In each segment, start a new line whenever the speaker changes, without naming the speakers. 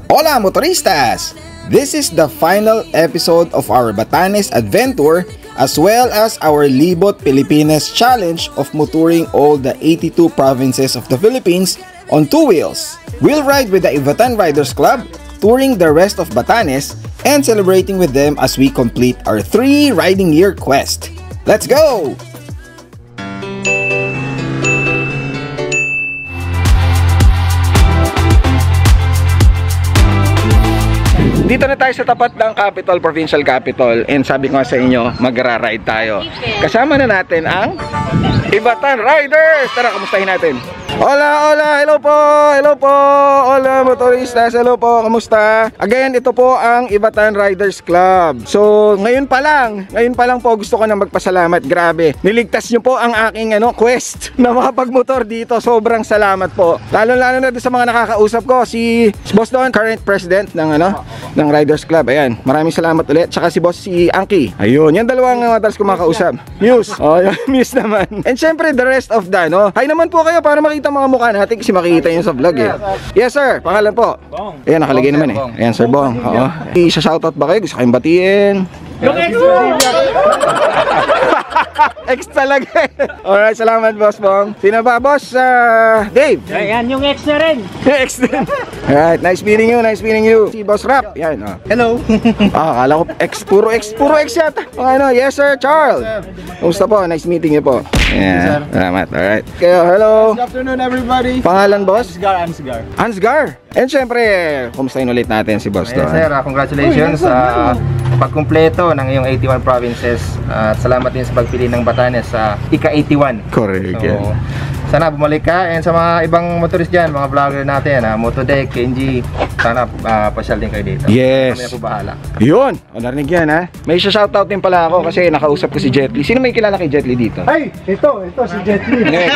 Hola motoristas! This is the final episode of our Batanes adventure as well as our Libot Pilipinas challenge of motoring all the 82 provinces of the Philippines on two wheels. We'll ride with the Ivatan Riders Club, touring the rest of Batanes, and celebrating with them as we complete our 3 riding year quest. Let's go! Dito na tayo sa tapat ng Capital, Provincial Capital, and sabi ko nga sa inyo, magra-ride tayo. Kasama na natin ang Ivatan Riders! Tara, kamustahin natin. Hola, hola, hello po, hola motoristas, hello po, kamusta? Again, ito po ang Ivatan Riders Club. So, ngayon pa lang po gusto ko na magpasalamat, grabe. Niligtas nyo po ang aking quest na makapagmotor dito, sobrang salamat po. Lalo-lalo na sa mga nakakausap ko, si Boss Don, current president ng ng Riders Club, ayan, maraming salamat ulit. Tsaka si Boss si Anki, ayun, yan dalawang madalas ko makausap. Muse, oh, Muse naman. And syempre, the rest of the, hi naman po kayo para makita mga mukha natin kasi makikita yun sa vlog eh. Yes sir, pangalan po? Bong. Ayan, nakalagay naman eh. Ayan sir Bong. Oo. Isa-shoutout ba kayo? Gusto kayong batiin? Yung ex mo! Ex talaga eh. Alright, salamat boss Bong. Sino ba boss? Dave?
Ayan, yung ex na rin.
Ex din. Alright, nice meeting you. Si Boss Rap. Yan.
Hello.
Akala ko puro ex yata. Yes sir, Charles. Kumusta po? Nice meeting you po. Yeah, salamat. Alright. Kayo, hello.
Good afternoon everybody.
Pangalan boss?
Ansgar.
And syempre, kumustahin ulit natin si Boss Don.
Sir, congratulations sa pagkumpleto ng iyong 81 provinces. At salamat din sa pagpili ng Batanes sa ika-81.
Correct.
So, sana bumalik ka, and sa mga ibang motorist dyan, mga vlogger natin, Motodeck, Kenji, sana pasyal din kayo dito.
Yes.
Kami na po bahala.
Yun, narinig yan ha. May shoutout din pala ako kasi nakausap ko si Jet Li. Sino may kilala kay Jet Li dito?
Ay, ito si Jet Li.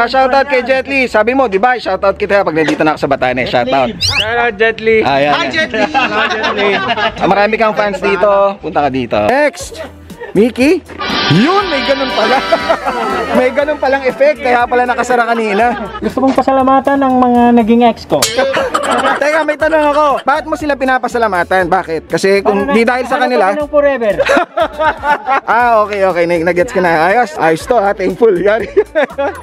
Shoutout kay Jet Li. Sabi mo, di ba? Shoutout kita pag nandito na ako sa Batanes. Shoutout.
Shoutout Jet Li.
Hi Jet Li. Marami kang fans dito. Punta ka dito. Next, Mickey. Yun, may ganun pala. May ganun palang effect, kaya pala nakasara kanina.
Gusto kong pasalamatan ng mga naging ex ko.
Teka, may tanong ako. Bakit mo sila pinapasalamatan? Bakit? Kasi kung di dahil sa kanila.
Forever.
Okay. Nag-gets ka na. Ayos to ha, thankful. Yari.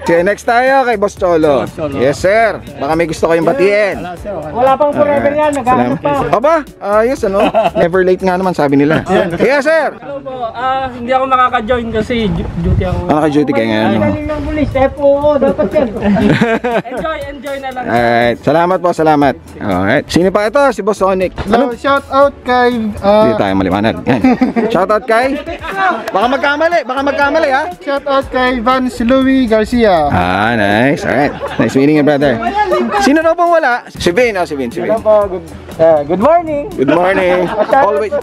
Okay, next tayo kay Boss Cholo. Yes sir. Baka may gusto kayong batiin.
Wala pang forever yan, naghahanap pa.
Aba, ayos never late nga naman sabi nila. Yes sir.
Hello po, hindi ako makaka-join kasi duty ako.
Naka-duty kayo ngayon?
Galing ng pulis, FOO, dapat yan. Enjoy na lang.
Alright, salamat po, salamat. Alright, sino pa ito? Si Boss Sonic.
Shout out kay
Hindi tayo maliwanag. Shout out kay? Baka magkamali ha?
Shout out kay Vance Louis Garcia.
Nice. Alright, nice meeting you brother. Sino na pong wala? Si Vin.
Hello po, good morning.
Good morning. Always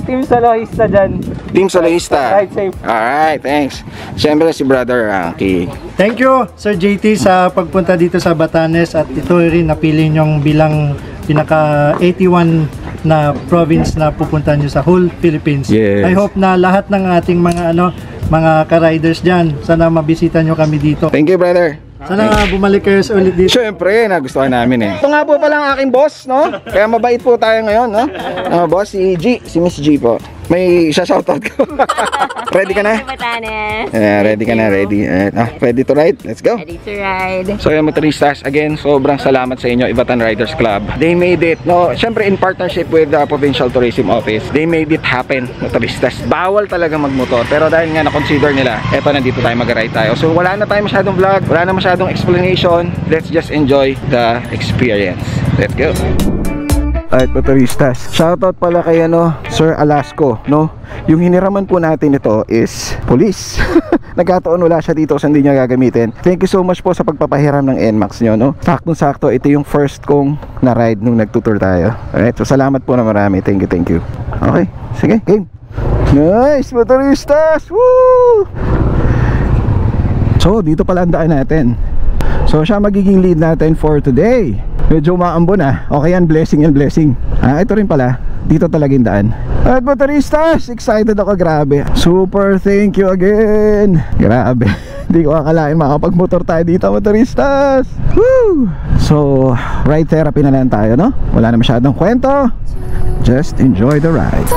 Team Soloista dyan.
Team Soloista.
Ride safe.
Alright, thanks. Siyempre si brother Anki.
Thank you Sir JT sa pagpunta dito sa Batanes, at ito rin napili nyong bilang pinaka 81 na province na pupunta nyo sa whole Philippines.
Yes.
I hope na lahat ng ating mga ka-riders dyan, sana mabisita nyo kami dito.
Thank you brother.
Sana bumalik kayo ulit dito.
Siyempre, nagustuhan namin eh. Ito nga po pala ang aking boss, no? Kaya mabait po tayo ngayon, no? Boss, si Miss G po. May shoutout ko. Ready ka na? Ready ka na, ready. Ready to ride? Let's go.
Ready to ride.
So yung motoristas, again, sobrang salamat sa inyo, Ivatan Riders Club. They made it, no? Siyempre in partnership with the Provincial Tourism Office, they made it happen, motoristas. Bawal talaga magmotor, pero dahil nga na-consider nila, eto, nandito tayo mag-ride tayo. So wala na tayo masyadong vlog, wala na masyadong explanation. Let's just enjoy the experience. Let's go. Alright motoristas, shoutout pala kay Sir Alasco, no? Yung hiniraman po natin ito is police. Nagkataon wala siya dito kasi hindi niya gagamitin. Thank you so much po sa pagpapahiram ng NMAX nyo, no? Saktong-sakto, ito yung first kong na-ride nung nagtutour tayo. Alright, so salamat po na marami. Thank you. Okay, sige, game. Nice motoristas! Woo! So dito pala ang daan natin. So siya magiging lead natin for today. Medyo maambon Okay yan, blessing. Ito rin pala, dito talaga yung daan. At motoristas, excited ako, grabe. Super thank you again. Grabe. Hindi ko akalain makapag-motor tayo dito, motoristas. Woo! So, ride therapy na lang tayo, no? Wala na masyadong kwento. Just enjoy the ride.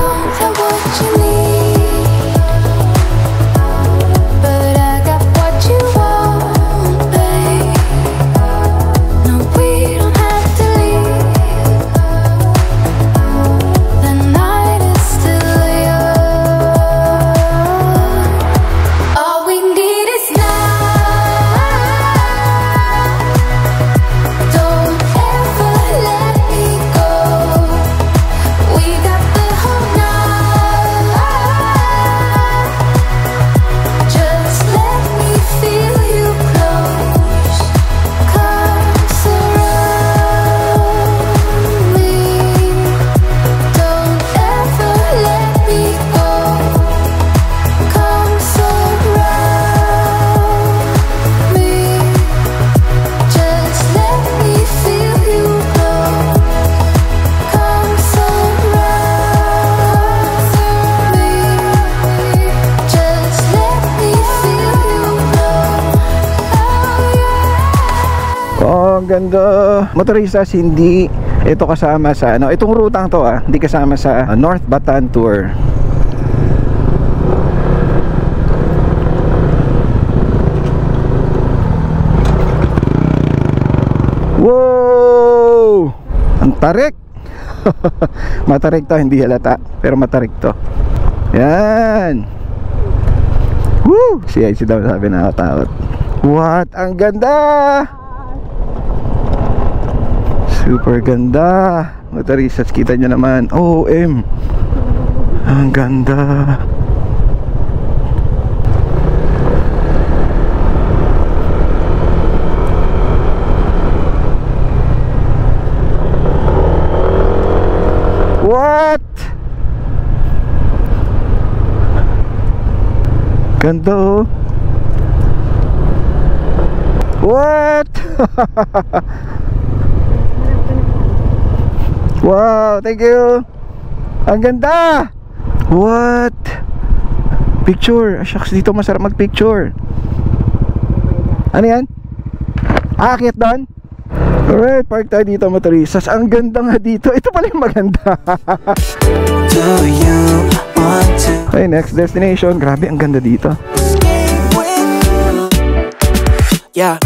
Ang ganda. Motoristas, hindi ito kasama sa ano, itong rutang to hindi kasama sa North Bataan Tour. Wow! Ang tarik. Matarik to, hindi halata, pero matarik to. Yan. Woo! CIC daw sabi, nakatakot. What? Ang ganda! Super ganda. Motoristas, kita nyo naman. OM. Ang ganda. What? Ganda oh. What? Wow, thank you. Ang ganda. What? Picture. Shucks, dito masarap mag-picture. Ano yan? Aakyat doon? Alright, park tayo dito, motoristas. Ang ganda nga dito. Ito pala yung maganda. Okay, next destination. Grabe, ang ganda dito.
Yeah,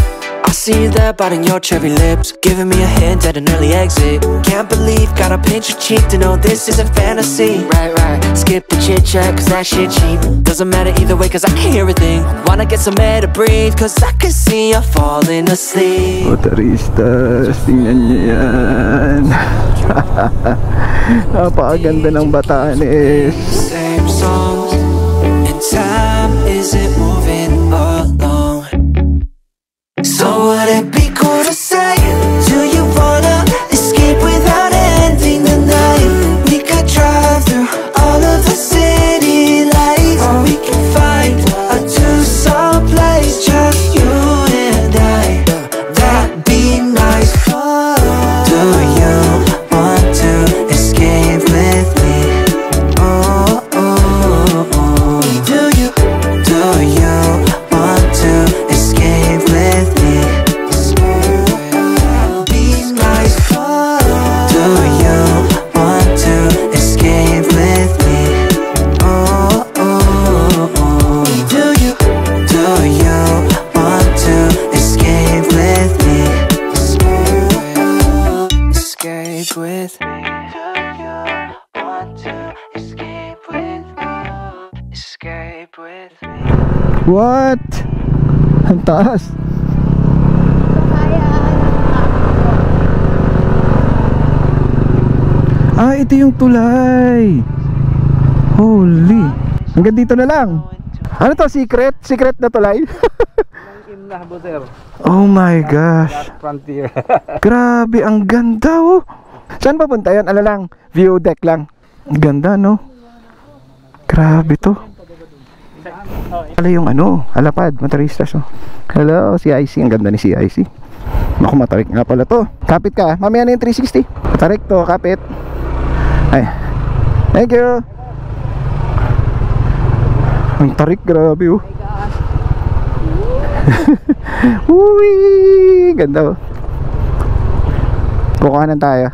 I see you there biting your cherry lips, giving me a hint at an early exit. Can't believe, gotta pinch your cheek to know this isn't fantasy. Right, skip the chit chat cause that shit cheap. Doesn't matter either way cause I can hear everything. Wanna get some air to breathe cause I can see you falling asleep.
Motoristas, tingnan nyo yan. Napakaganda ng Batanes.
Same songs and time isn't moving along. So would it be cool to say, do you wanna escape without ending the night? We could drive through all of the city lights, or we can find a two-song place, just you and I. That'd be nice. Do you want to escape with me? Oh, oh, oh. Do you want to escape with me? Be nice. Do you want to escape with me? Oh, oh, oh. Do you want to escape with me? Escape with me. Do you want to escape with me? Escape with me.
What? Ang taas. Ah, ito yung tulay. Holy. Hanggang dito na lang. Ano to? Secret? Secret na tulay? Oh my gosh.
Frontier.
Grabe, ang ganda oh. Saan papunta yan? Ano lang? View deck lang. Ang ganda no? Grabe to. Pala yung ano, alapad, motoristas oh. Hello, CIC. Ang ganda ni CIC. Naku, matarik nga pala to. Kapit ka, mamaya na yung 360. Matarik to, kapit. Ay. Thank you. Ang tarik, grabe oh. Uy, ganda oh. Kukuhanan tayo.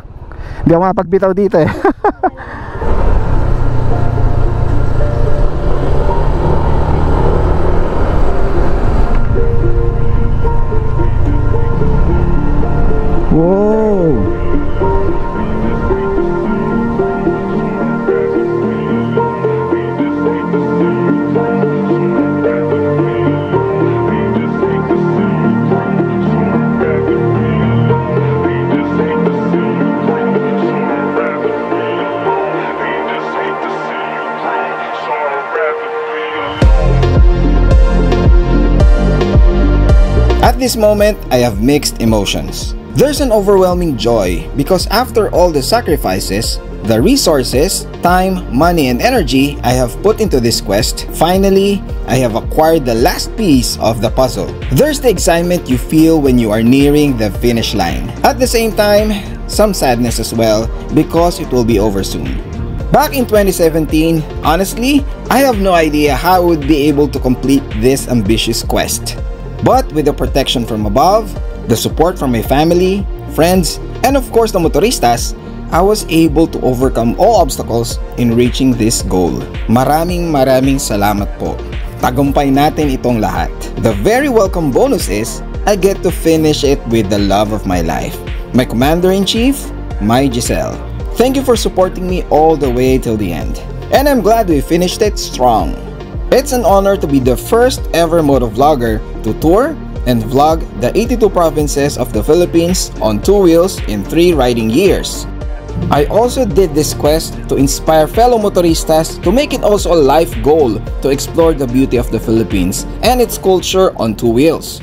Hindi ako mapagbitaw dito eh. Wow. At this moment, I have mixed emotions. There's an overwhelming joy because after all the sacrifices, the resources, time, money, and energy I have put into this quest, finally, I have acquired the last piece of the puzzle. There's the excitement you feel when you are nearing the finish line. At the same time, some sadness as well because it will be over soon. Back in 2017, honestly, I have no idea how I would be able to complete this ambitious quest. But with the protection from above, the support from my family, friends, and of course the motoristas, I was able to overcome all obstacles in reaching this goal. Maraming salamat po. Tagumpay natin itong lahat. The very welcome bonus is, I get to finish it with the love of my life. My Commander-in-Chief, my Giselle. Thank you for supporting me all the way till the end. And I'm glad we finished it strong. It's an honor to be the first ever motovlogger to tour and vlog the 82 provinces of the Philippines on 2 wheels in 3 riding years. I also did this quest to inspire fellow motoristas to make it also a life goal to explore the beauty of the Philippines and its culture on 2 wheels.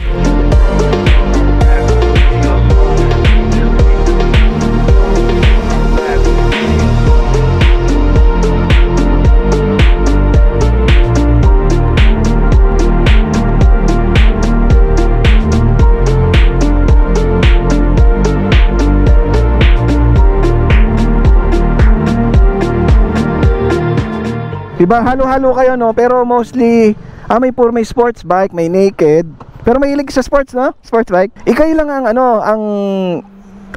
Diba, halo-halo kayo no, pero mostly may sports bike, may naked, pero mahilig sa sports no, sports bike. Ikaw lang ang ang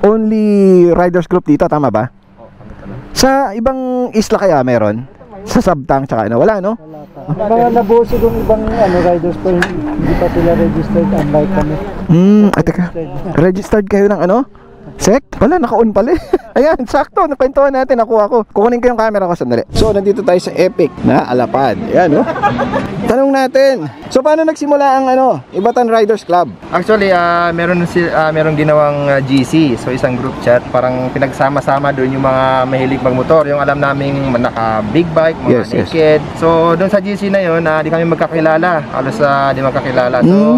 only riders group dito, tama ba? Sa ibang isla kaya meron? Sa Sabtang tsaka wala no?
Mga nabuo sigong ibang riders po, hindi pa sila registered, unlike kami.
Teka, registered kayo ng Sek? Wala, naka-on pala eh. Ayan, sakto, nakwentuhan natin, ako. Kukunin ko yung camera ko sandali. So, nandito tayo sa Epic na Alapad. Ayan, no? Tanong natin, so paano nagsimula ang Ivatan Riders Club?
Actually, meron ginawang GC, so isang group chat, parang pinagsama-sama doon yung mga mahilig magmotor, yung alam naming naka big bike, mga naked. So, doon sa GC na yun, di kami magkakilala, halos di magkakilala. So,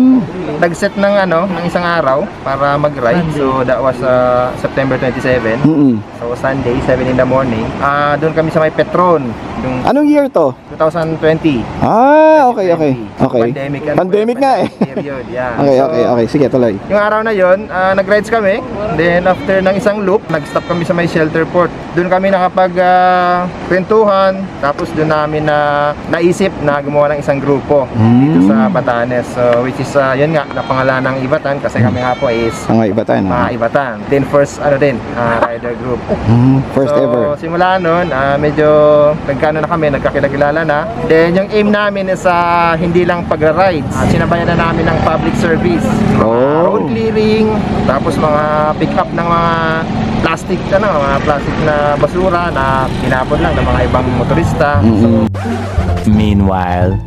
nag-set ng isang araw para mag-ride. So, that was September 27. So, Sunday, 7 in the morning. Doon kami sa may Petron.
Anong year to?
2020.
Okay. Pandemic nga eh.
Period, yeah.
Okay. Sige, tuloy.
Yung araw na yon, nag-rides kami. Then after ng isang loop, nag-stop kami sa may shelter port. Doon kami nakapag-kwentuhan. Tapos doon namin naisip na gumawa ng isang grupo dito sa Batanes. So, which is, yun nga, napangalan ng Ivatan kasi kami nga po is
mga Ivatan.
Ivatan. Then first, rider group.
First ever.
So, simula nun, medyo nagkakilala na. Then yung aim namin is hindi lang pagra-rides. Sinabayan na namin ng public service. Road clearing, tapos mga pick up ng mga plastic na basura na hinapon lang ng mga ibang motorista. So,
meanwhile,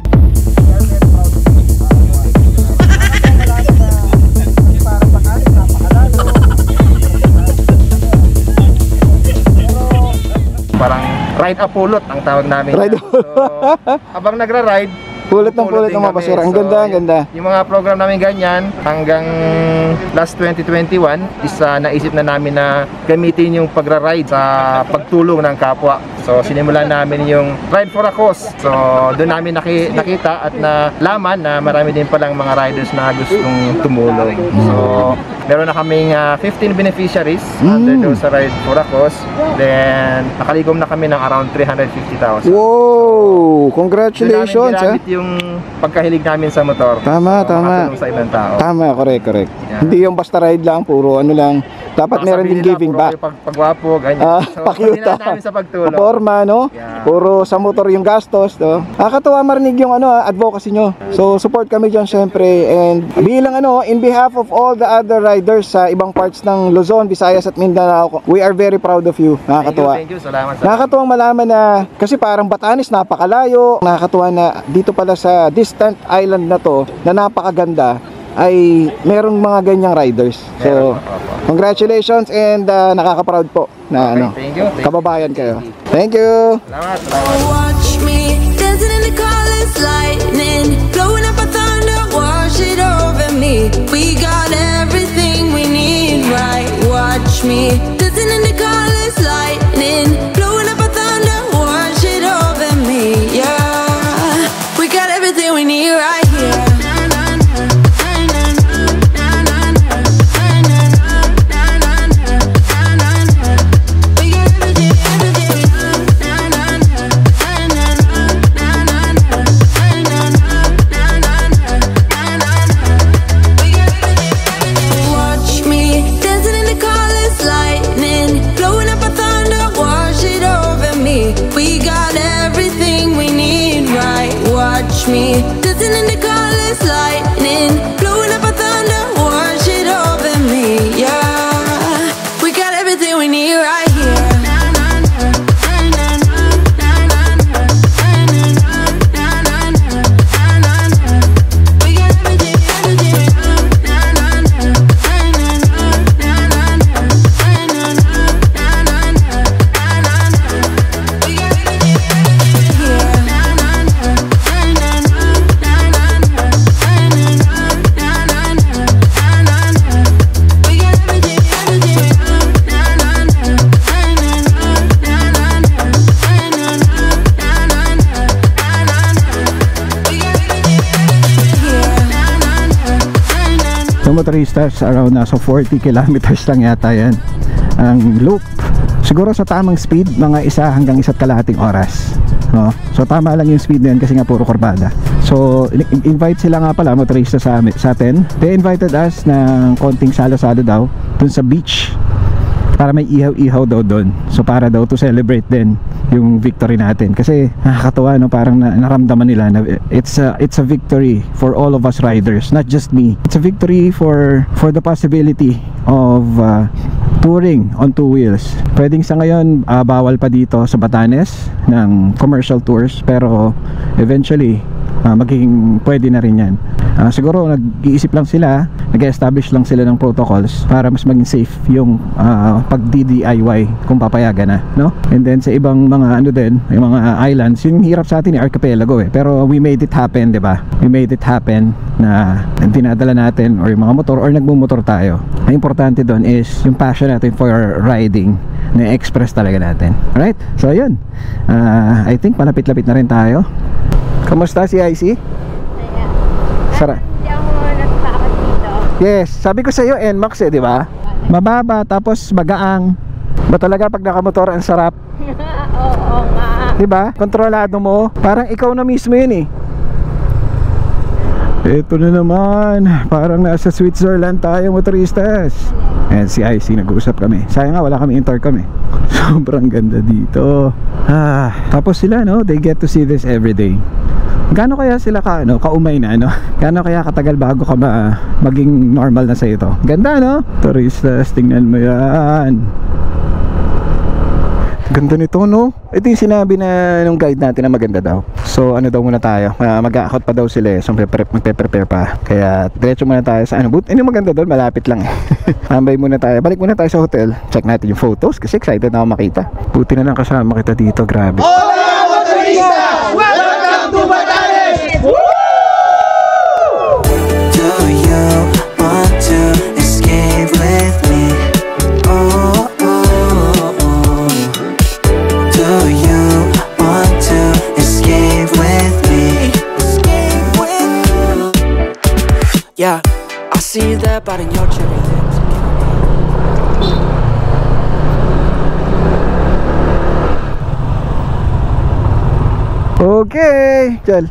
parang ride a pulot ang tawag namin. So, habang nagra-ride,
pulot ng mga basura. Ang ganda.
Yung mga program namin ganyan, hanggang last 2021, naisip na namin na gamitin yung pagra-ride sa pagtulong ng kapwa. So, sinimulan namin yung Ride for a Cause. So, doon namin nakita at nalaman na marami din palang mga riders na gustong tumulong. So, Meron na kaming 15 beneficiaries under those ride for a cause. Then nakaligom na kami ng around 350,000.
Wow! Congratulations, ha?
Ginamit yung pagkahilig namin sa motor.
Tama, tama.
Makatulong sa ibang tao.
Tama, correct.
Yeah.
Hindi yung basta ride lang, puro ano lang. Dapat meron din giving back.
Pagwapo, ganyan. So,
Pakyuta.
namin sa pagtulong.
Paporma, no?
Yeah.
Puro sa motor yung gastos, no? Nakakatuwa marinig yung advocacy nyo. So, support kami dyan, syempre. And bilang in behalf of all the other riders sa ibang parts ng Luzon, Visayas at Mindanao, we are very proud of you. Nakakatuwa.
Thank you. Salamat.
Nakakatuwang malaman na, kasi parang Batanes, napakalayo. Nakakatuwa na dito pala sa distant island na to, na napakaganda, ay merong mga ganyang riders. So, congratulations and nakaka-proud po na
Thank you.
kababayan kayo. Thank you.
Salamat.
Watch me dancing in the colors, lightning blowing up a thunder, wash it over me. We got everything we need, right? Watch me dancing in the colors, lightning blowing up a thunder, wash it over me. Yeah, we got everything we need right here. Me dancing in the colors, lightning blowing up a thunder, wash it over me. Yeah, we got everything we need right here.
Motoristas, around nasa 40 kilometers lang yata yan ang loop. Siguro sa tamang speed, mga 1 hanggang 1.5 oras, no? So tama lang yung speed na yan kasi nga puro kurbada. So invite sila nga pala, motorista sa atin. They invited us ng konting salo-salo daw dun sa beach para may ihaw-ihaw daw doon. So para daw to celebrate din yung victory natin. Kasi nakakatuwa, no? Parang naramdaman nila na it's a victory for all of us riders, not just me. It's a victory for the possibility of touring on 2 wheels. Pwedeng sa ngayon bawal pa dito sa Batanes ng commercial tours, pero eventually magiging pwede na rin yan. Siguro nag-iisip lang sila, nag-establish lang sila ng protocols para mas maging safe yung pag-DIY kung papayagan na, no? And then sa ibang mga yung mga islands, yung hirap sa atin archipelago pero we made it happen, di ba? We made it happen na dinadala natin or yung mga motor or nagmumotor tayo. Ang importante doon is yung passion natin for riding na express talaga natin. Alright? So ayun, I think malapit-lapit na rin tayo. Kamusta si IC?
Hindi ako natatakot dito.
Yes, sabi ko sa iyo NMAX di ba? Mababa tapos magaang. Ba talaga pag nakamotor ang sarap?
Oo nga.
Di ba? Kontrolado mo. Parang ikaw na mismo 'yun eh. Ito na naman. Parang nasa Switzerland tayo, motoristas. And si IC nag-uusap kami. Sayang nga wala kami intercom eh. Sobrang ganda dito. Tapos sila, no, they get to see this every day. Gaano kaya sila kaumay na, no? Gaano kaya katagal bago ka maging normal na sa ito? Ganda, no? Turistas, tingnan mo yan. Ganda nito, no? Ito yung sinabi na nung guide natin na maganda daw. So ano daw muna tayo, mag-aakot pa daw sila eh. So magpe-prepare pa. Kaya diretso muna tayo sa ano maganda doon, malapit lang eh. Tambay muna tayo, balik muna tayo sa hotel. Check natin yung photos kasi excited na ako makita. Buti na lang kasama kita dito, grabe.
Hola, motorista! Welcome to Batanes!
Do you want to escape with me? Oh, oh, oh. Do you want to escape with me? Escape with me. Yeah, I see that body in your cherry lips.
Okay, Chal.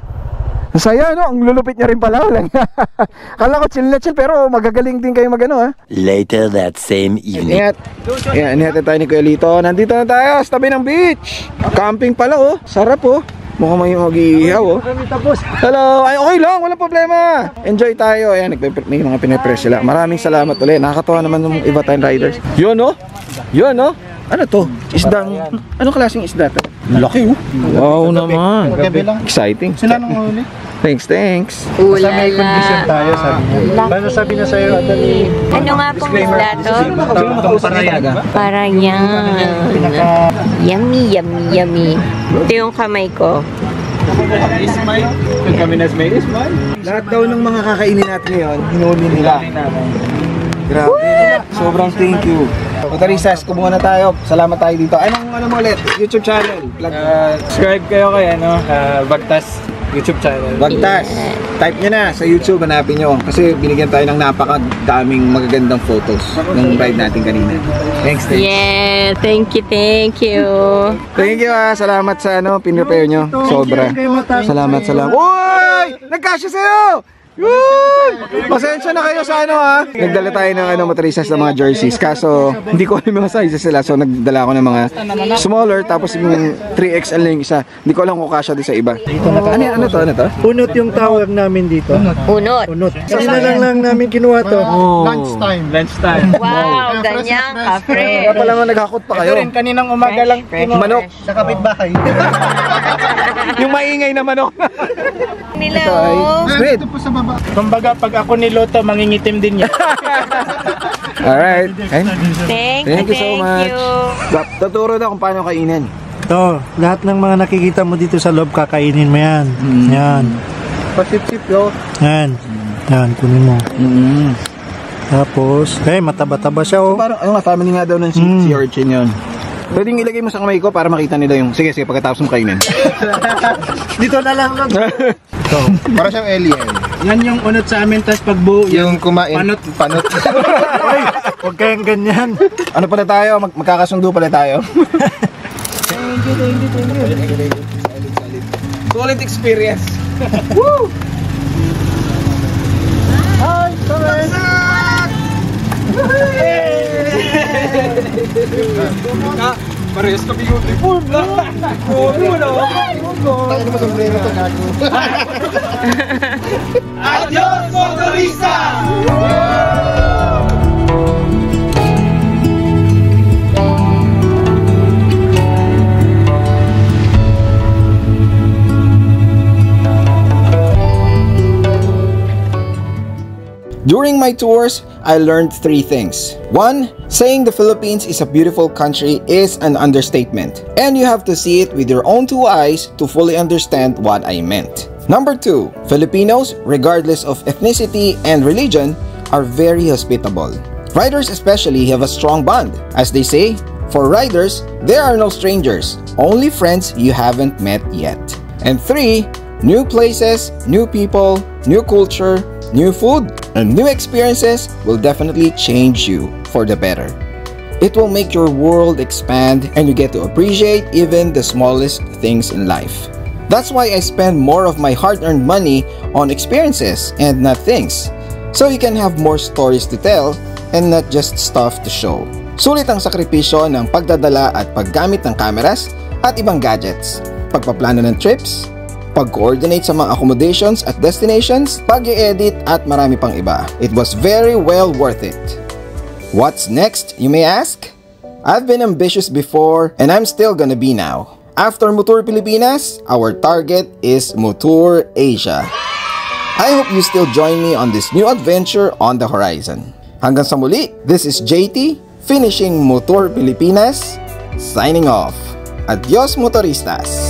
Masaya, no? Ang lulupit niya rin pala. Kala ko chill na chill, pero magagaling din kayo mag-ano, ha?
Later that same evening.
Ingat. Ayan, inihatid tayo ni Kuya Lito. Nandito na tayo sa tabi ng beach. Camping pala, oh. Sarap, oh. Mukhang may mag-iihaw, oh. Hello. Ay, okay lang. Walang problema. Enjoy tayo. Ayan, may mga pinapress sila. Maraming salamat ulit. Nakakatawa naman ng Iba Time Riders. Yun, oh. Yun, oh. Ano to? Isdang... Anong klaseng isda to? Laki, oh. Wow naman. Exciting.
Sila nang huli.
Thanks.
Sa may condition tayo, sabi niya. Paano sabi na sa'yo?
Ano nga pong isda to? Parang yan. Yummy. Ito yung kamay ko.
Lahat daw ng mga kakainin natin ngayon, hinuli nila. Grabe. Sobrang thank you. Motoristas, kumuha na tayo. Salamat tayo dito. Ano mo ulit? YouTube channel.
Subscribe kayo kay Bagtas YouTube channel.
Bagtas. Type nyo na sa YouTube, hanapin nyo. Kasi binigyan tayo ng napakadaming magagandang photos ng ride natin kanina. Thanks.
Yeah, thank you.
Thank you, salamat sa pinrepare nyo. Sobra. Salamat. Uy! Nagkasya sa'yo! Uy! Pasensya na kayo sa Nagdala tayo ng motoristas ng mga jerseys. Kaso, hindi ko alam yung mga sizes sila. So, nagdala ako ng mga smaller. Tapos yung 3XL na yung isa. Hindi ko alam kung kasya din sa iba. Ano to?
Unot yung tawag namin dito.
Unot.
Kasi na lang namin kinuha to.
Lunchtime.
Wow, ganyan ka, friend.
Kaya pala naghakot pa kayo.
Kaninang umaga lang
Manok.
sa kapitbahay.
Yung maingay na manok.
Nila,
Ito ay squid.
Kumbaga, pag ako niloto, mangingitim din yan.
Alright.
Thank
you so much. Tuturo na kung paano kainin.
Ito, lahat ng mga nakikita mo dito sa loob, kakainin mo yan. Yan.
Pasip-sip yo.
Yan, kunin mo. Tapos, mataba-taba siya, oh.
Parang, family nga daw ng si Orchin yun. Pwedeng ilagay mo sa kamay ko para makita nila yung... Sige, pagkatapos mo kainin.
Dito na lang.
Para siyang alien.
Yan yung unot sa amin, tas pagbuo
Yung kumain. Panot.
Ay, huwag kayong ganyan.
Ano pala tayo? Magkakasundo pala tayo. Thank you. Solid experience. Woo! Hi, parehas kami uniform na.
Tayo naman sombrero to gago.
Adios, motorista!
During my tours, I learned 3 things. 1. Saying the Philippines is a beautiful country is an understatement, and you have to see it with your own 2 eyes to fully understand what I meant. Number 2. Filipinos, regardless of ethnicity and religion, are very hospitable. Riders especially have a strong bond. As they say, for riders, there are no strangers, only friends you haven't met yet. And 3. New places, new people, new culture, new food, and new experiences will definitely change you for the better. It will make your world expand and you get to appreciate even the smallest things in life. That's why I spend more of my hard-earned money on experiences and not things, so you can have more stories to tell and not just stuff to show. Sulit ang sakripisyo ng pagdadala at paggamit ng cameras at ibang gadgets, pagpaplano ng trips, pag-coordinate sa mga accommodations at destinations, pag-i-edit at marami pang iba. It was very well worth it. What's next, you may ask? I've been ambitious before and I'm still gonna be now. After Motor Pilipinas, our target is Motor Asia. I hope you still join me on this new adventure on the horizon. Hanggang sa muli, this is JT, finishing Motor Pilipinas, signing off. Adios, motoristas!